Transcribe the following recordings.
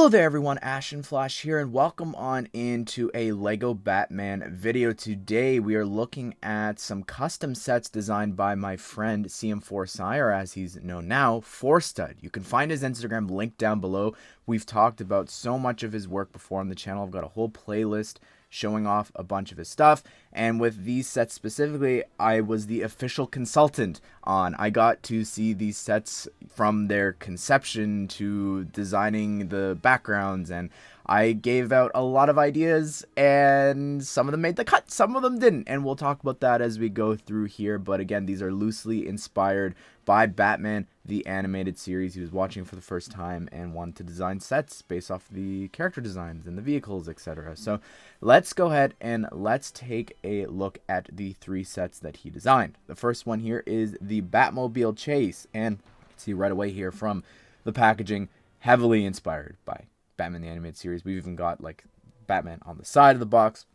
Hello there everyone, Ashnflash here, and welcome on into a LEGO Batman video. Today we are looking at some custom sets designed by my friend CM4Sai, or as he's known now, fourstud. You can find his Instagram linked down below. We've talked about so much of his work before on the channel. I've got a whole playlist showing off a bunch of his stuff, and with these sets specifically, I was the official consultant on. I got to see these sets from their conception to designing the backgrounds, and I gave out a lot of ideas, and some of them made the cut, some of them didn't, and we'll talk about that as we go through here. But again, these are loosely inspired by Batman the animated series. He was watching for the first time and wanted to design sets based off the character designs and the vehicles, etc. So let's go ahead and let's take a look at the three sets that he designed. The first one here is the Batmobile Chase, and you can see right away here from the packaging, heavily inspired by Batman the animated series. We've even got like Batman on the side of the box.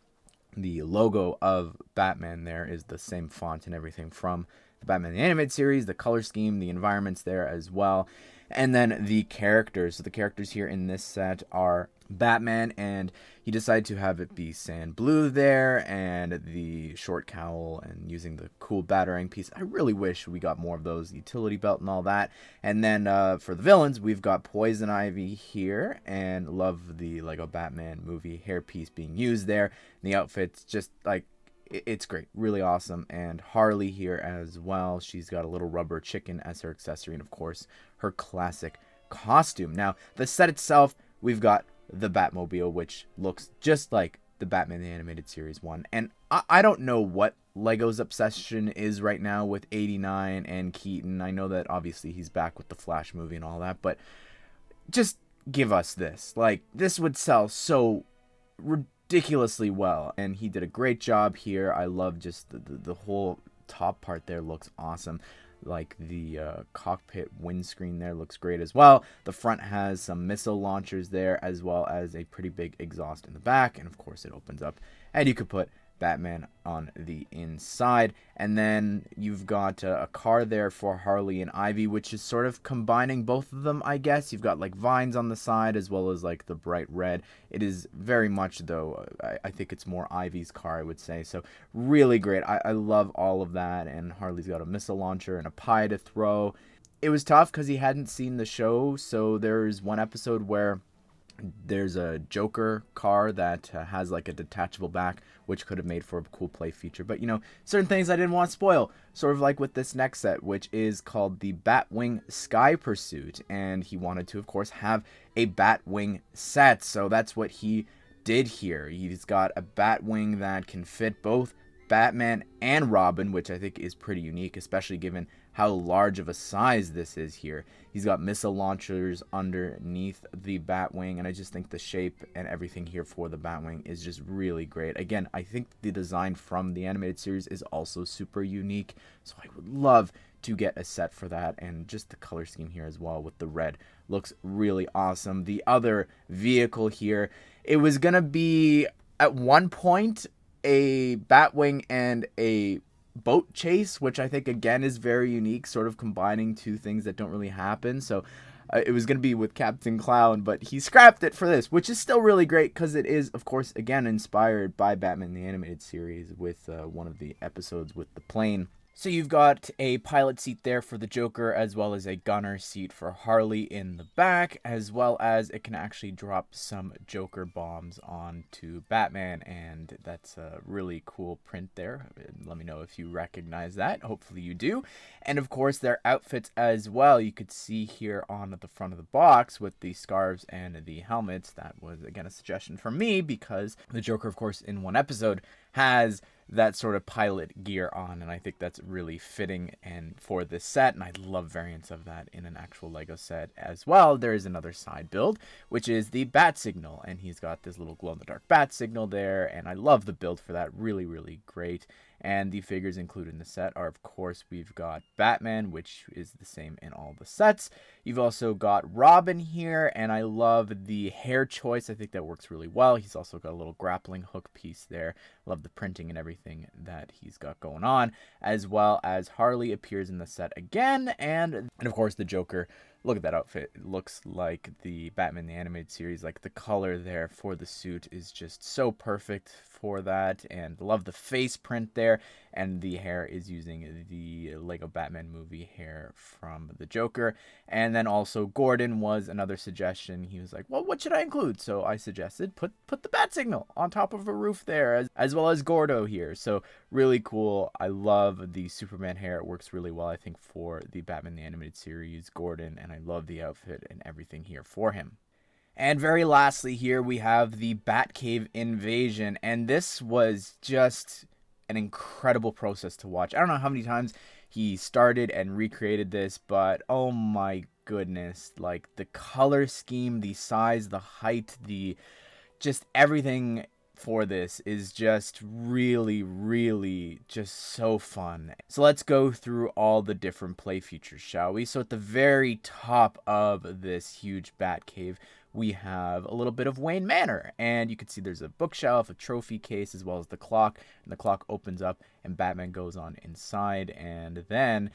The logo of Batman there is the same font and everything from the Batman the animated series, the color scheme, the environments there as well. And then the characters. So the characters here in this set are Batman, and he decided to have it be sand blue there, and the short cowl, and using the cool Batarang piece. I really wish we got more of those, utility belt and all that. And then for the villains, we've got Poison Ivy here, and love the Lego Batman movie hairpiece being used there. And the outfit's just like, it's great, really awesome. And Harley here as well. She's got a little rubber chicken as her accessory, and of course her classic costume. Now the set itself, we've got the Batmobile, which looks just like the Batman the animated series one. And I don't know what Lego's obsession is right now with 89 and Keaton. I know that obviously he's back with the Flash movie and all that, but just give us this. Like, this would sell so ridiculously well, and he did a great job here. I love just the whole top part there, looks awesome. Like the cockpit windscreen there looks great as well. The front has some missile launchers there, as well as a pretty big exhaust in the back, and of course it opens up and you could put Batman on the inside. And then you've got a car there for Harley and Ivy, which is sort of combining both of them, I guess. You've got like vines on the side as well as like the bright red. It is very much, though, I think it's more Ivy's car, I would say. So really great. I love all of that. And Harley's got a missile launcher and a pie to throw. It was tough because he hadn't seen the show. So there's one episode where there's a Joker car that has like a detachable back, which could have made for a cool play feature. But, you know, certain things I didn't want to spoil. Sort of like with this next set, which is called the Batwing Sky Pursuit. And he wanted to, of course, have a Batwing set. So that's what he did here. He's got a Batwing that can fit both Batman and Robin, which I think is pretty unique, especially given how large of a size this is here. He's got missile launchers underneath the Batwing, and I just think the shape and everything here for the Batwing is just really great. Again, I think the design from the animated series is also super unique, so I would love to get a set for that. And just the color scheme here as well with the red looks really awesome. The other vehicle here, it was gonna be at one point a Batwing and a boat chase, which I think again is very unique, sort of combining two things that don't really happen. So it was going to be with Captain Clown, but he scrapped it for this, which is still really great because it is, of course, again inspired by Batman the animated series with one of the episodes with the plane. So you've got a pilot seat there for the Joker, as well as a gunner seat for Harley in the back, as well as it can actually drop some Joker bombs onto Batman, and that's a really cool print there. Let me know if you recognize that. Hopefully you do. And of course their outfits as well, you could see here on the front of the box with the scarves and the helmets. That was again a suggestion from me because the Joker, of course, in one episode has that sort of pilot gear on, and I think that's really fitting and for this set, and I love variants of that in an actual Lego set as well. There is another side build, which is the bat signal, and he's got this little glow-in-the-dark bat signal there, and I love the build for that. Really, really great. And the figures included in the set are, of course, we've got Batman, which is the same in all the sets. You've also got Robin here, and I love the hair choice. I think that works really well. He's also got a little grappling hook piece there. Love the printing and everything that he's got going on, as well as Harley appears in the set again, and of course the Joker Look at that outfit. It looks like the Batman the Animated Series. Like the color there for the suit is just so perfect for that. And love the face print there. And the hair is using the Lego Batman movie hair from the Joker. And then also Gordon was another suggestion. He was like, well, what should I include? So I suggested put the bat signal on top of a roof there, as well as Gordo here. So really cool. I love the Superman hair. It works really well, I think, for the Batman the Animated Series, Gordon, and I love the outfit and everything here for him. And very lastly here, we have the Batcave Invasion, and this was just an incredible process to watch. I don't know how many times he started and recreated this, but oh my goodness, like the color scheme, the size, the height, the just everything for this is just really just so fun. So let's go through all the different play features, shall we? So at the very top of this huge bat cave, we have a little bit of Wayne Manor, and you can see there's a bookshelf, a trophy case, as well as the clock, and the clock opens up and Batman goes on inside, and then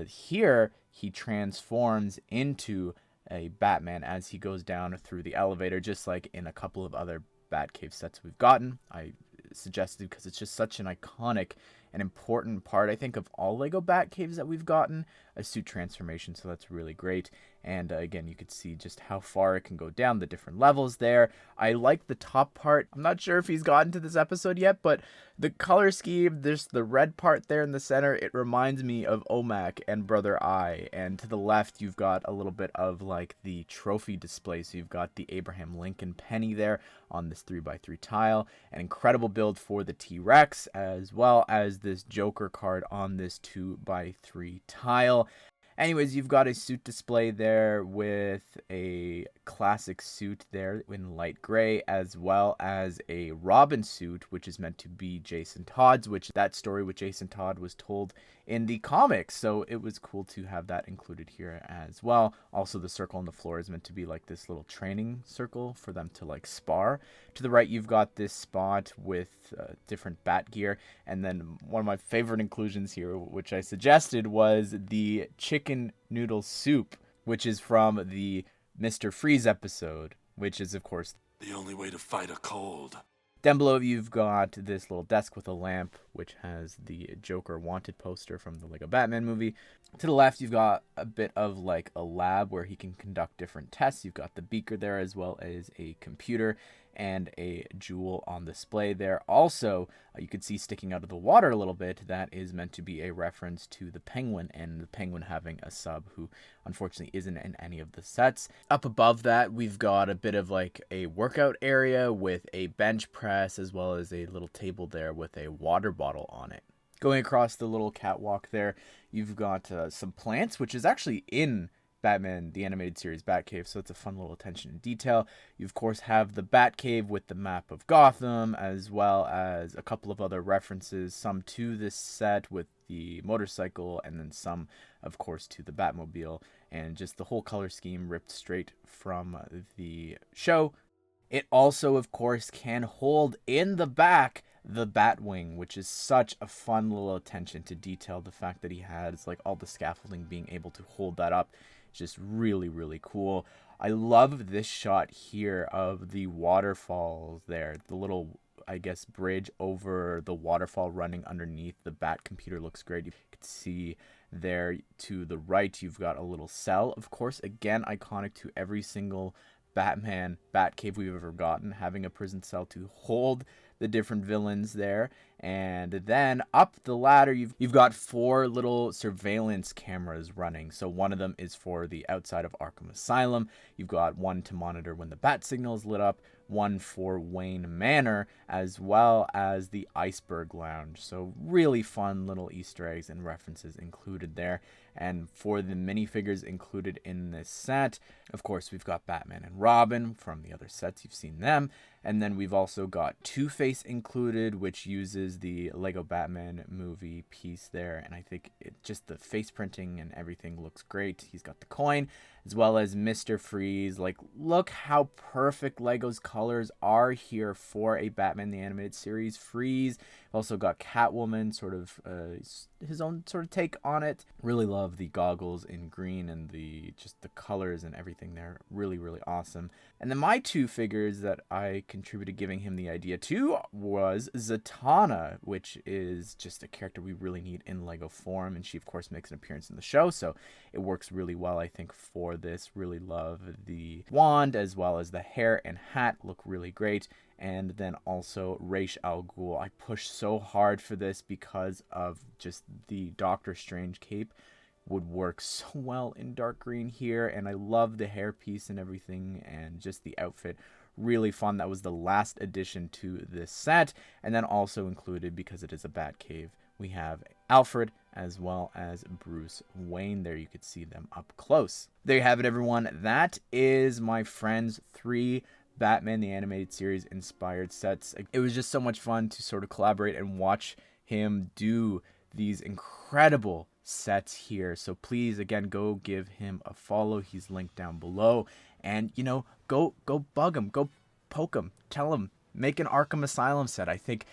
here he transforms into a Batman as he goes down through the elevator, just like in a couple of other Batcave sets we've gotten. I suggested because it's just such an iconic and important part, I think, of all Lego Batcaves that we've gotten, a suit transformation, so that's really great. And again, you could see just how far it can go down, the different levels there. I like the top part. I'm not sure if he's gotten to this episode yet, but the color scheme, there's the red part there in the center. It reminds me of OMAC and Brother Eye. And to the left, you've got a little bit of like the trophy display. So you've got the Abraham Lincoln penny there on this 3x3 tile. An incredible build for the T-Rex, as well as this Joker card on this 2x3 tile. Anyways, you've got a suit display there with a classic suit there in light gray, as well as a Robin suit, which is meant to be Jason Todd's, which that story with Jason Todd was told in the comics. So it was cool to have that included here as well. Also, the circle on the floor is meant to be like this little training circle for them to like spar. To the right, you've got this spot with different bat gear. And then one of my favorite inclusions here, which I suggested, was the chicken noodle soup, which is from the Mr. Freeze episode, which is, of course, the only way to fight a cold. Down below, you've got this little desk with a lamp, which has the Joker Wanted poster from the Lego Batman movie. To the left, you've got a bit of like a lab where he can conduct different tests. You've got the beaker there, as well as a computer and a jewel on display there. Also, you could see sticking out of the water a little bit, that is meant to be a reference to the Penguin, and the Penguin having a sub who unfortunately isn't in any of the sets. Up above that, we've got a bit of like a workout area with a bench press, as well as a little table there with a water bottle on it. Going across the little catwalk there, you've got some plants, which is actually in Batman the Animated Series Batcave, so it's a fun little attention to detail. You, of course, have the Batcave with the map of Gotham, as well as a couple of other references, some to this set with the motorcycle, and then some, of course, to the Batmobile, and just the whole color scheme ripped straight from the show. It also, of course, can hold in the back the Batwing, which is such a fun little attention to detail. The fact that he has like all the scaffolding being able to hold that up is just really cool. I love this shot here of the waterfalls there. The little, I guess, bridge over the waterfall running underneath the Bat computer looks great. You can see there to the right, you've got a little cell, of course, again, iconic to every single Batman Batcave we've ever gotten, having a prison cell to hold the different villains there. And then up the ladder, you've got 4 little surveillance cameras running. So one of them is for the outside of Arkham Asylum. You've got one to monitor when the bat signal is lit up, one for Wayne Manor, as well as the Iceberg Lounge. So really fun little Easter eggs and references included there. And for the minifigures included in this set, of course, we've got Batman and Robin from the other sets. You've seen them. And then we've also got Two-Face included, which uses the Lego Batman movie piece there. And I think just the face printing and everything looks great. He's got the coin, as well as Mr. Freeze. Like, look how perfect Lego's colors are here for a Batman the Animated Series. Freeze. Also got Catwoman, sort of his own sort of take on it. Really love the goggles in green and just the colors and everything there. Really, really awesome. And then my two figures that I contributed giving him the idea to was Zatanna, which is just a character we really need in Lego form, and she of course makes an appearance in the show, so it works really well I think for this. Really love the wand as well as the hair and hat, look really great. And then also Ra's al Ghul. I pushed so hard for this because of just the Doctor Strange cape would work so well in dark green here, and I love the hairpiece and everything, and just the outfit. Really fun. That was the last addition to this set. And then also included, because it is a Batcave, we have Alfred as well as Bruce Wayne. There you could see them up close. There you have it, everyone. That is my friend's 3 Batman the Animated Series inspired sets. It was just so much fun to sort of collaborate and watch him do these incredible sets here. So please, again, go give him a follow. He's linked down below. And, you know, go bug him. Go poke him. Tell him. Make an Arkham Asylum set. I think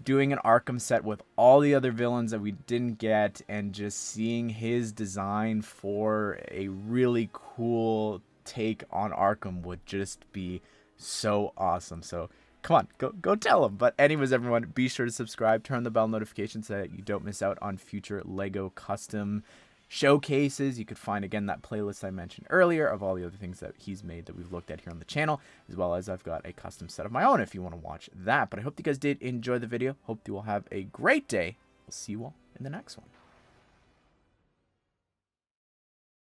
doing an Arkham set with all the other villains that we didn't get, and just seeing his design for a really cool take on Arkham would just be so awesome. So come on, go tell him. But anyways, everyone, be sure to subscribe, turn the bell notification so that you don't miss out on future Lego custom showcases. You could find again that playlist I mentioned earlier of all the other things that he's made that we've looked at here on the channel, as well as I've got a custom set of my own if you want to watch that. But I hope you guys did enjoy the video. Hope you will have a great day. We'll see you all in the next one.